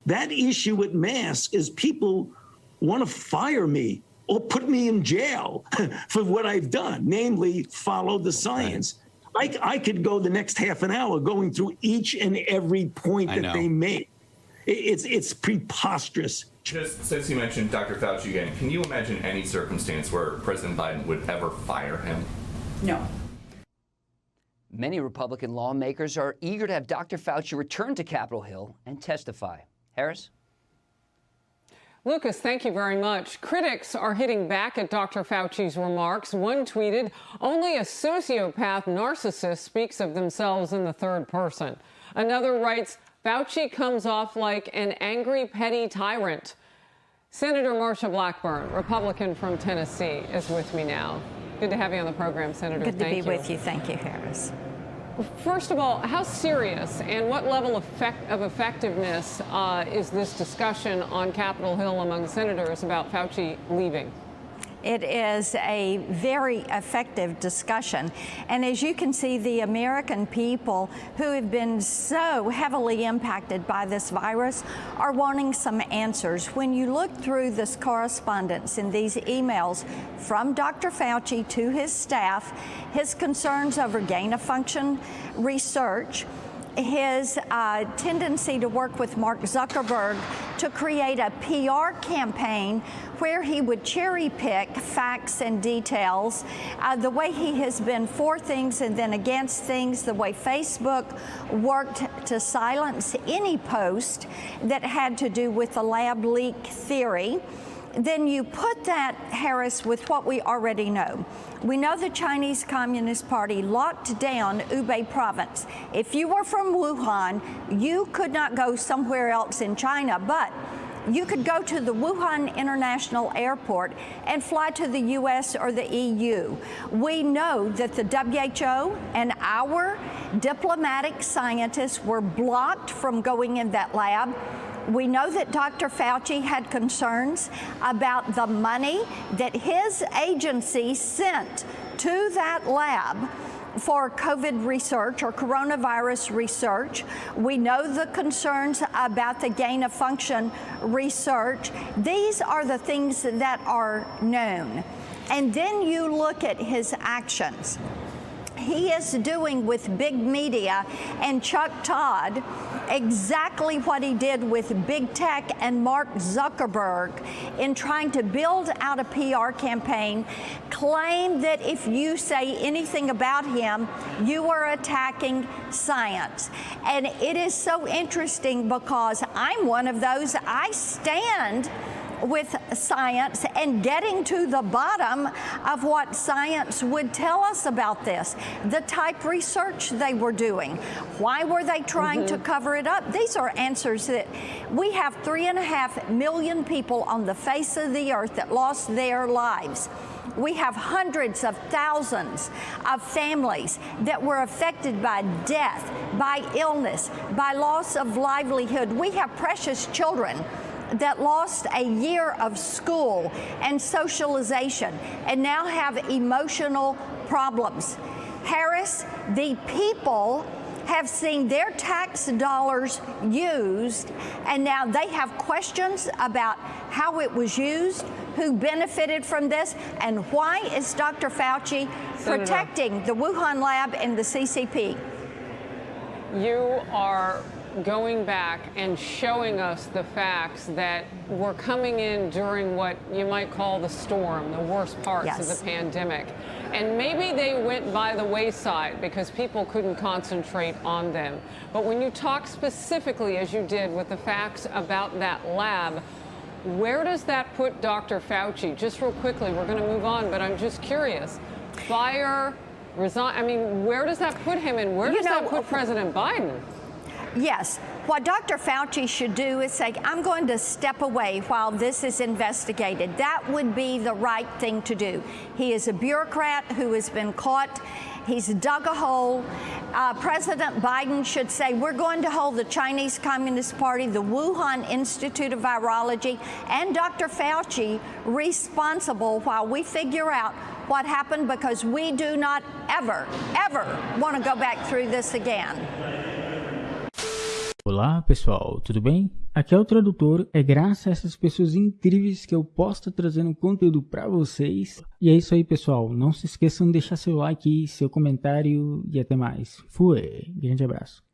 That issue with masks is people want to fire me or put me in jail for what I've done, namely follow the science. I could go the next half an hour going through each and every point that they make. It's preposterous. Just since you mentioned Dr. Fauci again, can you imagine any circumstance where President Biden would ever fire him? No. Many Republican lawmakers are eager to have Dr. Fauci return to Capitol Hill and testify. Harris? Lucas, thank you very much. Critics are hitting back at Dr. Fauci's remarks. One tweeted, "Only a sociopath narcissist speaks of themselves in the third person." Another writes, "Fauci comes off like an angry, petty tyrant." Senator Marsha Blackburn, Republican from Tennessee, is with me now. Good to have you on the program, Senator. Good to be with you. Thank you, Harris. First of all, how serious and what level of effectiveness is this discussion on Capitol Hill among senators about Fauci leaving? It is a very effective discussion. And as you can see, the American people who have been so heavily impacted by this virus are wanting some answers. When you look through this correspondence in these emails from Dr. Fauci to his staff, his concerns over gain-of-function research, his tendency to work with Mark Zuckerberg to create a PR campaign where he would cherry pick facts and details, the way he has been for things and then against things, the way Facebook worked to silence any post that had to do with the lab leak theory. Then you put that, Harris, with what we already know. We know the Chinese Communist Party locked down Hubei province. If you were from Wuhan, you could not go somewhere else in China, but you could go to the Wuhan International Airport and fly to the U.S. or the EU. We know that the WHO and our diplomatic scientists were blocked from going in that lab. We know that Dr. Fauci had concerns about the money that his agency sent to that lab for COVID research or coronavirus research. We know the concerns about the gain-of-function research. These are the things that are known. And then you look at his actions. He is doing with big media and Chuck Todd exactly what he did with big tech and Mark Zuckerberg in trying to build out a PR campaign, claim that if you say anything about him, you are attacking science. And it is so interesting because I'm one of those. I stand with science and getting to the bottom of what science would tell us about this, the type research they were doing. Why were they trying to cover it up? These are answers that we have 3.5 million people on the face of the earth that lost their lives. We have hundreds of thousands of families that were affected by death, by illness, by loss of livelihood. We have precious children that lost a year of school and socialization and now have emotional problems. Harris, the people have seen their tax dollars used, and now they have questions about how it was used, who benefited from this, and why is Dr. Fauci protecting the Wuhan lab and the CCP? You are going back and showing us the facts that were coming in during what you might call the storm, the worst parts of the pandemic. And maybe they went by the wayside because people couldn't concentrate on them. But when you talk specifically, as you did, with the facts about that lab, where does that put Dr. Fauci? Just real quickly, we're going to move on, but I'm just curious. Fire, resign, I mean, where does that put him and where does that put President Biden? Yes. What Dr. Fauci should do is say, I'm going to step away while this is investigated. That would be the right thing to do. He is a bureaucrat who has been caught. He's dug a hole. President Biden should say, we're going to hold the Chinese Communist Party, the Wuhan Institute of Virology, and Dr. Fauci responsible while we figure out what happened, because we do not ever, ever want to go back through this again. Well, Olá pessoal, tudo bem? Aqui é o tradutor, é graças a essas pessoas incríveis que eu posso estar trazendo conteúdo para vocês. E é isso aí pessoal, não se esqueçam de deixar seu like, seu comentário e até mais. Fui, grande abraço.